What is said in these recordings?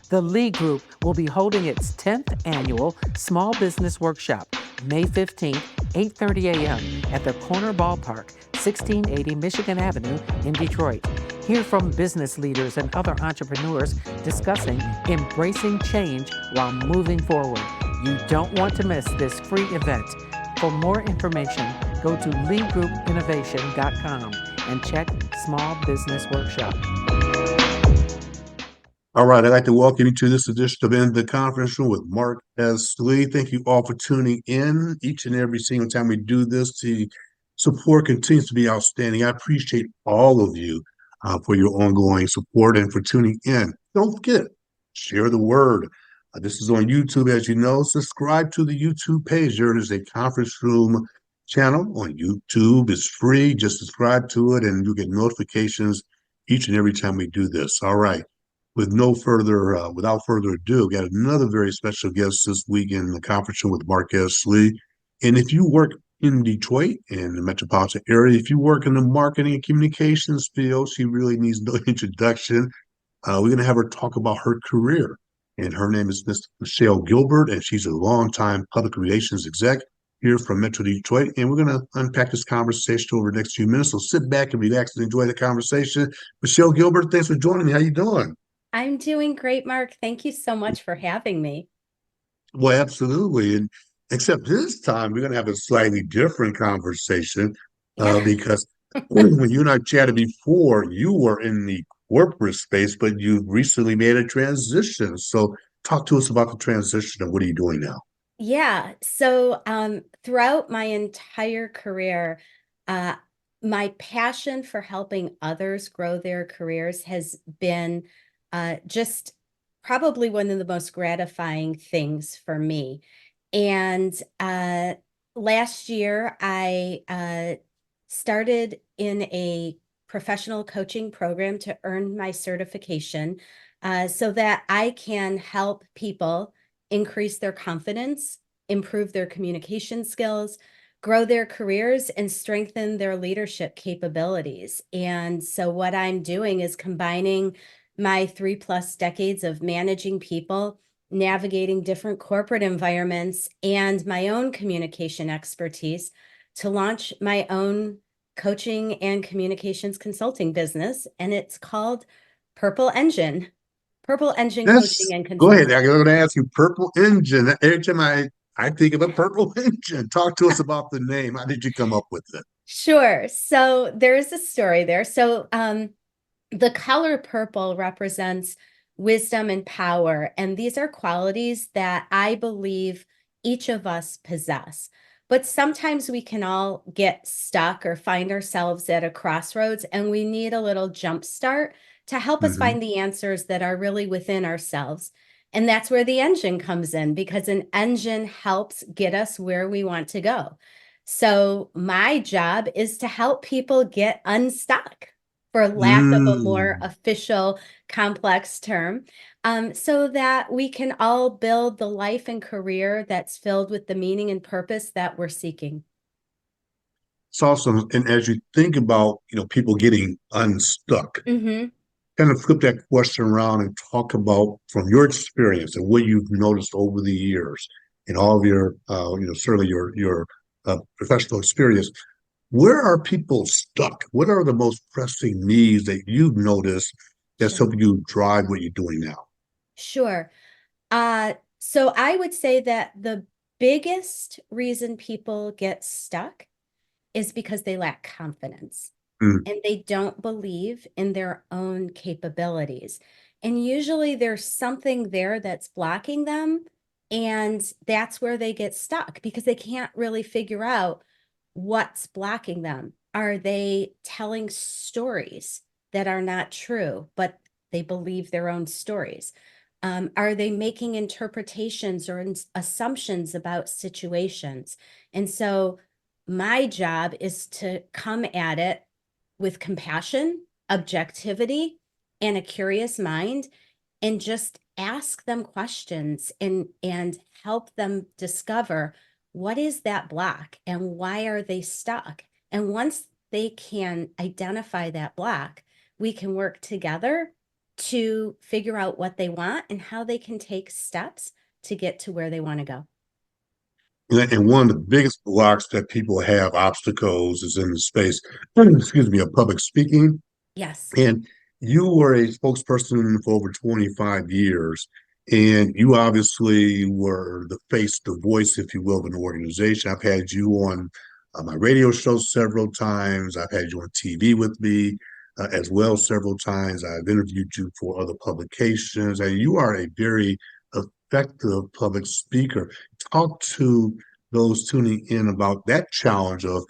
The Lee Group will be holding its 10th annual Small Business Workshop, May 15th, 8:30 a.m. at the Corner Ballpark, 1680 Michigan Avenue in Detroit. Hear from business leaders and other entrepreneurs discussing embracing change while moving forward. You don't want to miss this free event. For more information, go to leegroupinnovation.com and check Small Business Workshop. All right, I'd like to welcome you to this edition of In the Conference Room with Mark S. Lee. Thank you all for tuning in each and every single time we do this. The support continues to be outstanding. I appreciate all of you for your ongoing support and for tuning in. Don't forget, share the word. This is on YouTube, as you know. Subscribe to the YouTube page. There is a Conference Room channel on YouTube. It's free. Just subscribe to it and you'll get notifications each and every time we do this. All right. Without further ado, got another very special guest this week in the conference room with Mark S. Lee. And if you work in Detroit and the metropolitan area, if you work in the marketing and communications field, she really needs no introduction. We're going to have her talk about her career. And her name is Miss Michelle Gilbert, and she's a longtime public relations exec here from Metro Detroit. And we're going to unpack this conversation over the next few minutes. So sit back and relax and enjoy the conversation. Michelle Gilbert, thanks for joining me. How you doing? I'm doing great, Mark. Thank you so much for having me. Well, absolutely. And except this time, we're going to have a slightly different conversation Yeah. because when you and I chatted before, you were in the corporate space, but you recently made a transition. So talk to us about the transition and what are you doing now? Yeah. So throughout my entire career, uh, my passion for helping others grow their careers has been just probably one of the most gratifying things for me. And last year, I started in a professional coaching program to earn my certification so that I can help people increase their confidence, improve their communication skills, grow their careers, and strengthen their leadership capabilities. And so what I'm doing is combining my 3+ decades of managing people, navigating different corporate environments, and my own communication expertise to launch my own coaching and communications consulting business. And it's called Purple Engine. Purple Engine Yes, Coaching and go ahead. Consulting. I'm going to ask you Purple Engine. Every time I think of a Purple Engine, talk to us about the name. How did you come up with it? Sure. So there's a story there. So the color purple represents wisdom and power, and these are qualities that I believe each of us possess. But sometimes we can all get stuck or find ourselves at a crossroads, and we need a little jump start to help us Mhm. find the answers that are really within ourselves. And that's where the engine comes in, because an engine helps get us where we want to go. So my job is to help people get unstuck, for lack of a more Mm. official, complex term, so that we can all build the life and career that's filled with the meaning and purpose that we're seeking. It's awesome. And as you think about, people getting unstuck, Mm-hmm. kind of flip that question around and talk about from your experience and what you've noticed over the years and all of your, certainly your professional experience. Where are people stuck? What are the most pressing needs that you've noticed that's Sure. helping you drive what you're doing now? Sure. So I would say that the biggest reason people get stuck is because they lack confidence Mm, and they don't believe in their own capabilities. And usually there's something there that's blocking them. And that's where they get stuck because they can't really figure out what's blocking them. Are they telling stories that are not true, but they believe their own stories? Are they making interpretations or assumptions about situations? And so my job is to come at it with compassion, objectivity, and a curious mind, and just ask them questions and help them discover what is that block and why are they stuck. And once they can identify that block, we can work together to figure out what they want and how they can take steps to get to where they want to go. And one of the biggest blocks that people have, obstacles, is in the space, excuse me, of public speaking. Yes. And you were a spokesperson for over 25 years, and you obviously were the face, the voice, if you will, of an organization. I've had you on my radio show several times. I've had you on TV with me as well several times. I've interviewed you for other publications, and you are a very effective public speaker. Talk to those tuning in about that challenge of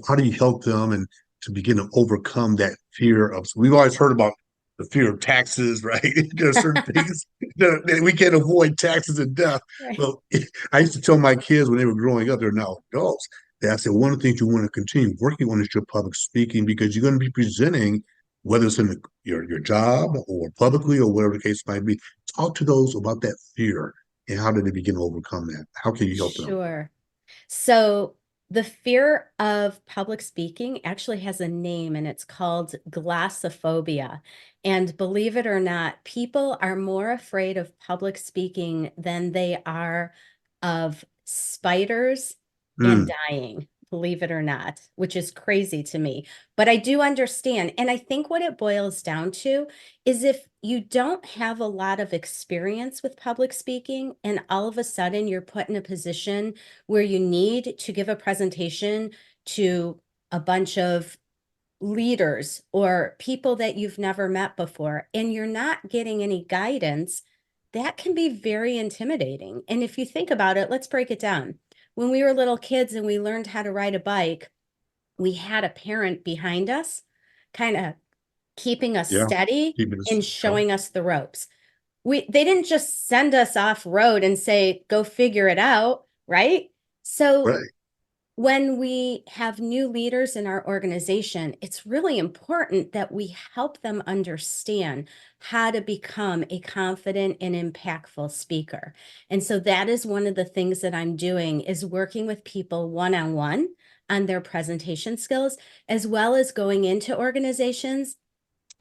how do you help them and to begin to overcome that fear of. We've always heard about the fear of taxes, right? There are certain things that we can't avoid, taxes and death. Right. Well, I used to tell my kids when they were growing up, they're now adults, that I said one of the things you want to continue working on is your public speaking, because you're going to be presenting, whether it's in your job or publicly or whatever the case might be. Talk to those about that fear and how do they begin to overcome that? How can you help them? Sure. So the fear of public speaking actually has a name, and it's called glossophobia. And believe it or not, people are more afraid of public speaking than they are of spiders and Mm, dying, believe it or not, which is crazy to me. But I do understand. And I think what it boils down to is if you don't have a lot of experience with public speaking and all of a sudden you're put in a position where you need to give a presentation to a bunch of leaders or people that you've never met before, and you're not getting any guidance, that can be very intimidating. And if you think about it, let's break it down. When we were little kids and we learned how to ride a bike, we had a parent behind us, kind of keeping us yeah. steady Keep it as- and yeah. showing us the ropes. They didn't just send us off road and say, go figure it out, right? So Right. when we have new leaders in our organization, it's really important that we help them understand how to become a confident and impactful speaker. And so that is one of the things that I'm doing, is working with people one-on-one on their presentation skills, as well as going into organizations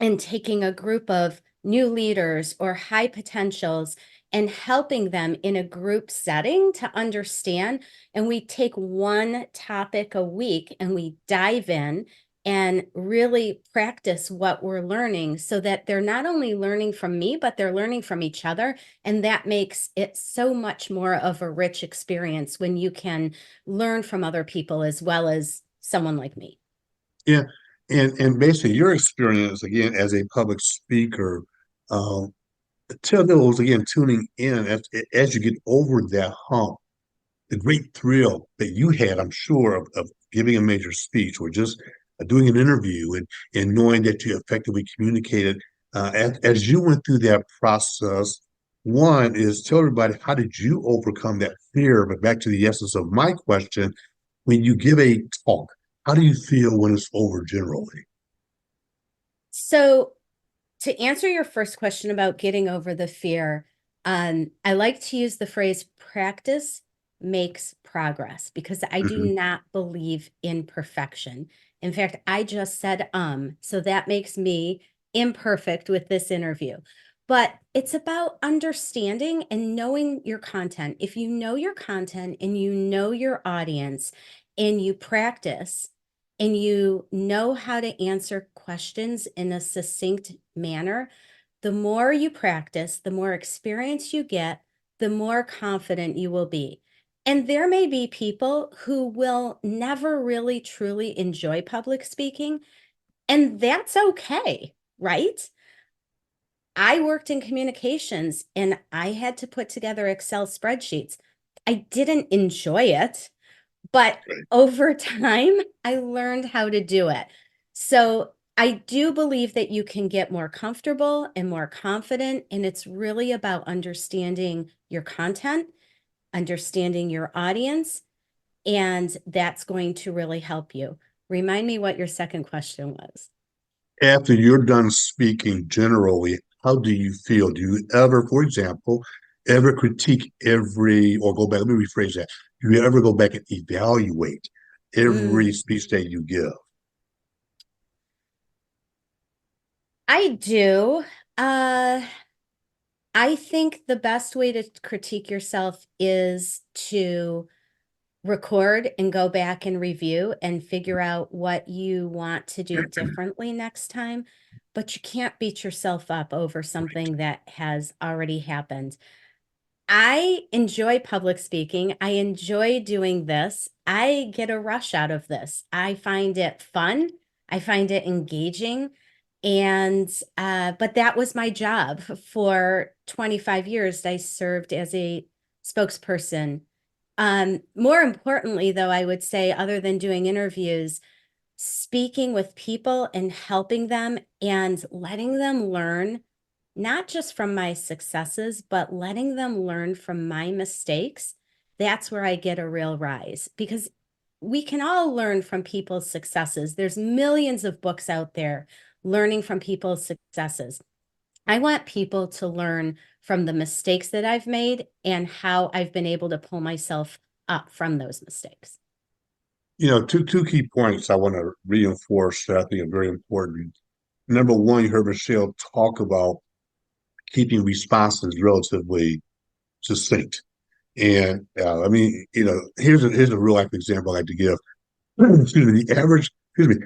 and taking a group of new leaders or high potentials and helping them in a group setting to understand. And we take one topic a week and we dive in and really practice what we're learning, so that they're not only learning from me, but they're learning from each other. And that makes it so much more of a rich experience when you can learn from other people as well as someone like me. Yeah. And basically your experience again as a public speaker, um, tell those again tuning in as you get over that hump, the great thrill that you had, I'm sure, of giving a major speech or just doing an interview and knowing that you effectively communicated. As you went through that process, one is tell everybody, how did you overcome that fear? But back to the essence of my question, when you give a talk, how do you feel when it's over generally? So to answer your first question about getting over the fear, I like to use the phrase practice makes progress, because I do Mhm. not believe in perfection. In fact, I just said, so that makes me imperfect with this interview. But it's about understanding and knowing your content. If you know your content and you know your audience and you practice and you know how to answer questions in a succinct manner, the more you practice, the more experience you get, the more confident you will be. And there may be people who will never really truly enjoy public speaking, and that's okay, right? I worked in communications and I had to put together Excel spreadsheets. I didn't enjoy it, but Right. over time, I learned how to do it. So I do believe that you can get more comfortable and more confident. And it's really about understanding your content, understanding your audience, and that's going to really help you. Remind me what your second question was. After you're done speaking generally, how do you feel? Do you ever, for example, ever critique every, or go back, let me rephrase that. Do you ever go back and evaluate every Mm, speech that you give? I do. I think the best way to critique yourself is to record and go back and review and figure out what you want to do differently next time. But you can't beat yourself up over something that has already happened. I enjoy public speaking. I enjoy doing this. I get a rush out of this. I find it fun. I find it engaging. And but that was my job for 25 years. I served as a spokesperson. More importantly, though, I would say, other than doing interviews, speaking with people and helping them and letting them learn not just from my successes, but letting them learn from my mistakes. That's where I get a real rise, because we can all learn from people's successes. There's millions of books out there learning from people's successes. I want people to learn from the mistakes that I've made and how I've been able to pull myself up from those mistakes. Two key points I want to reinforce that I think are very important. Number one, you heard Michelle talk about keeping responses relatively succinct. And I mean, here's a real life example I like to give. Excuse me, excuse me,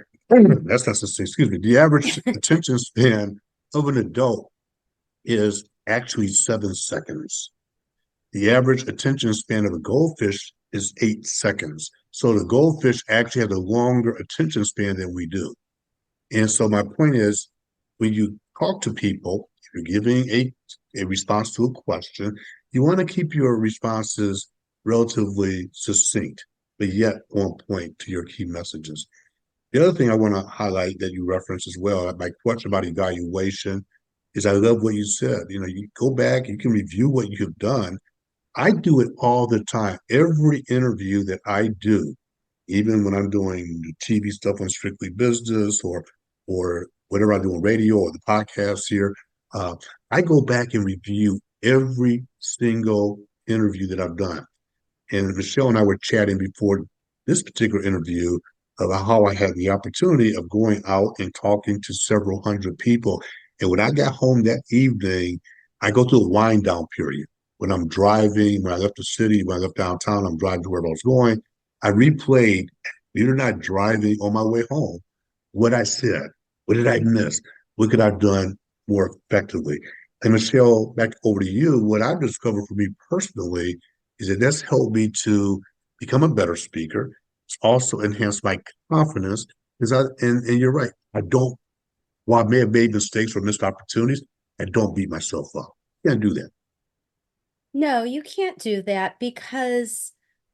that's not succinct, excuse me, the average attention span of an adult is actually 7 seconds. The average attention span of a goldfish is 8 seconds. So the goldfish actually has a longer attention span than we do. And so my point is, when you talk to people, if you're giving a response to a question, you want to keep your responses relatively succinct, but yet on point to your key messages. The other thing I want to highlight that you referenced as well, my question about evaluation, is I love what you said. You go back, you can review what you've done. I do it all the time. Every interview that I do, even when I'm doing the TV stuff on Strictly Business or whatever I do on radio or the podcast here, uh, I go back and review every single interview that I've done. And Michelle and I were chatting before this particular interview about how I had the opportunity of going out and talking to several hundred people. And when I got home that evening, I go through a wind down period. When I'm driving, when I left the city, when I left downtown, I'm driving to wherever I was going. I replayed, believe it or not, driving on my way home, what I said, what did I miss, what could I have done more effectively. And Michelle, back over to you. What I've discovered for me personally is that that's helped me to become a better speaker. It's also enhanced my confidence. And you're right. I don't, while I may have made mistakes or missed opportunities, I don't beat myself up. Can't do that. No, you can't do that because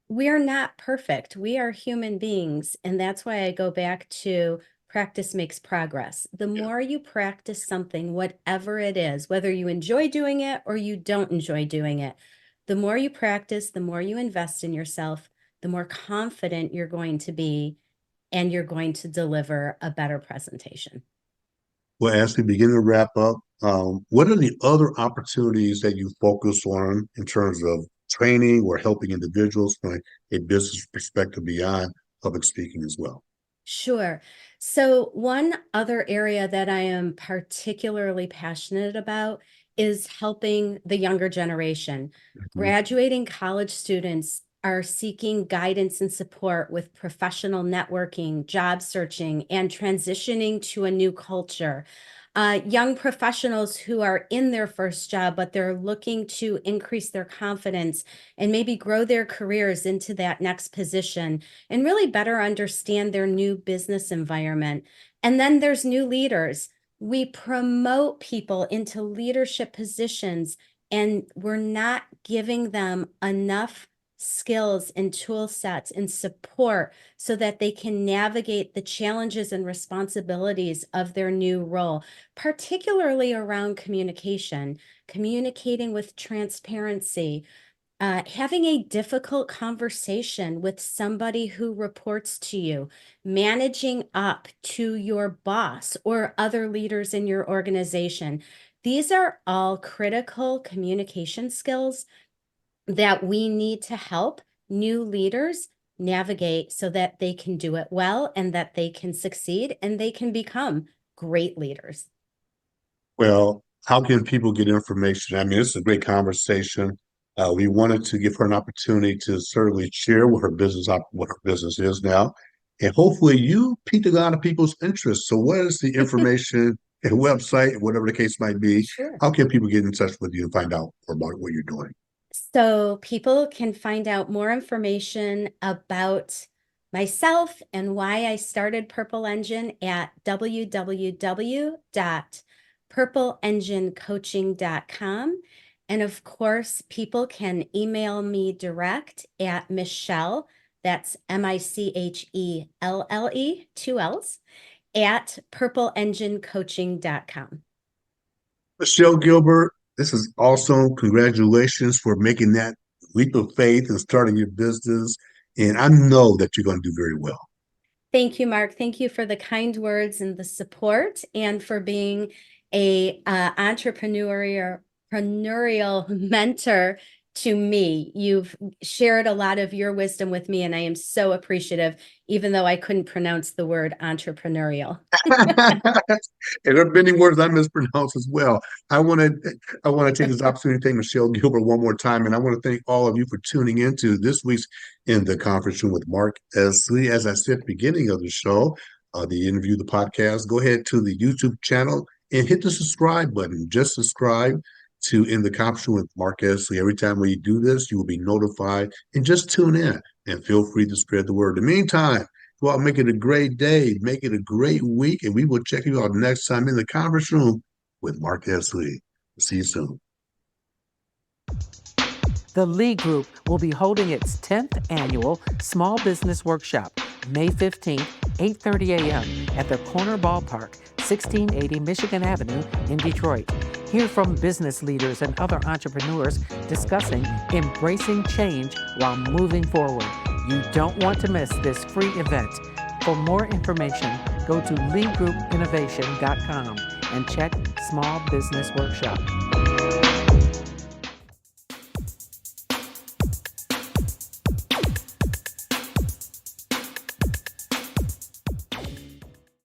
we're not perfect. We are human beings. And that's why I go back to practice makes progress. The Yeah. more you practice something, whatever it is, whether you enjoy doing it or you don't enjoy doing it, the more you practice, the more you invest in yourself, the more confident you're going to be, and you're going to deliver a better presentation. Well, as we begin to wrap up, what are the other opportunities that you focus on in terms of training or helping individuals from a business perspective beyond public speaking as well? Sure. So, one other area that I am particularly passionate about is helping the younger generation. Mhm. Graduating college students are seeking guidance and support with professional networking, job searching, and transitioning to a new culture. Young professionals who are in their first job, but they're looking to increase their confidence and maybe grow their careers into that next position and really better understand their new business environment. And then there's new leaders. We promote people into leadership positions, and we're not giving them enough skills and tool sets and support so that they can navigate the challenges and responsibilities of their new role, particularly around communication, communicating with transparency, having a difficult conversation with somebody who reports to you, managing up to your boss or other leaders in your organization. These are all critical communication skills that we need to help new leaders navigate so that they can do it well and that they can succeed and they can become great leaders. Well, how can people get information? I mean, this is a great conversation. We wanted to give her an opportunity to certainly share what her business is now, and hopefully you piqued a lot of people's interest. So, what is the information and website, whatever the case might be? Sure. How can people get in touch with you and find out more about what you're doing? So people can find out more information about myself and why I started Purple Engine at www.purpleenginecoaching.com. And of course, people can email me direct at Michelle, that's Michelle, 2 L's, at purpleenginecoaching.com. Michelle Gilbert, this is awesome. Congratulations for making that leap of faith and starting your business. And I know that you're going to do very well. Thank you, Mark. Thank you for the kind words and the support, and for being a entrepreneurial mentor to me. You've shared a lot of your wisdom with me, and I am so appreciative, even though I couldn't pronounce the word entrepreneurial. And there are many words I mispronounce as well. I want to take this opportunity to thank Michelle Gilbert one more time, and I want to thank all of you for tuning into this week's In the Conference Room with Mark Esley. As I said at the beginning of the show, the interview, the podcast, go ahead to the YouTube channel and hit the subscribe button. Just subscribe to In the Conference Room with Mark Esley. Every time we do this, you will be notified, and just tune in and feel free to spread the word. In the meantime, go out, make it a great day, make it a great week, and we will check you out next time in the conference room with Mark Esley. See you soon. The Lee Group will be holding its 10th annual Small Business Workshop, May 15th, 8:30 a.m. at the Corner Ballpark, 1680 Michigan Avenue in Detroit. Hear from business leaders and other entrepreneurs discussing embracing change while moving forward. You don't want to miss this free event. For more information, go to leegroupinnovation.com and check Small Business Workshop.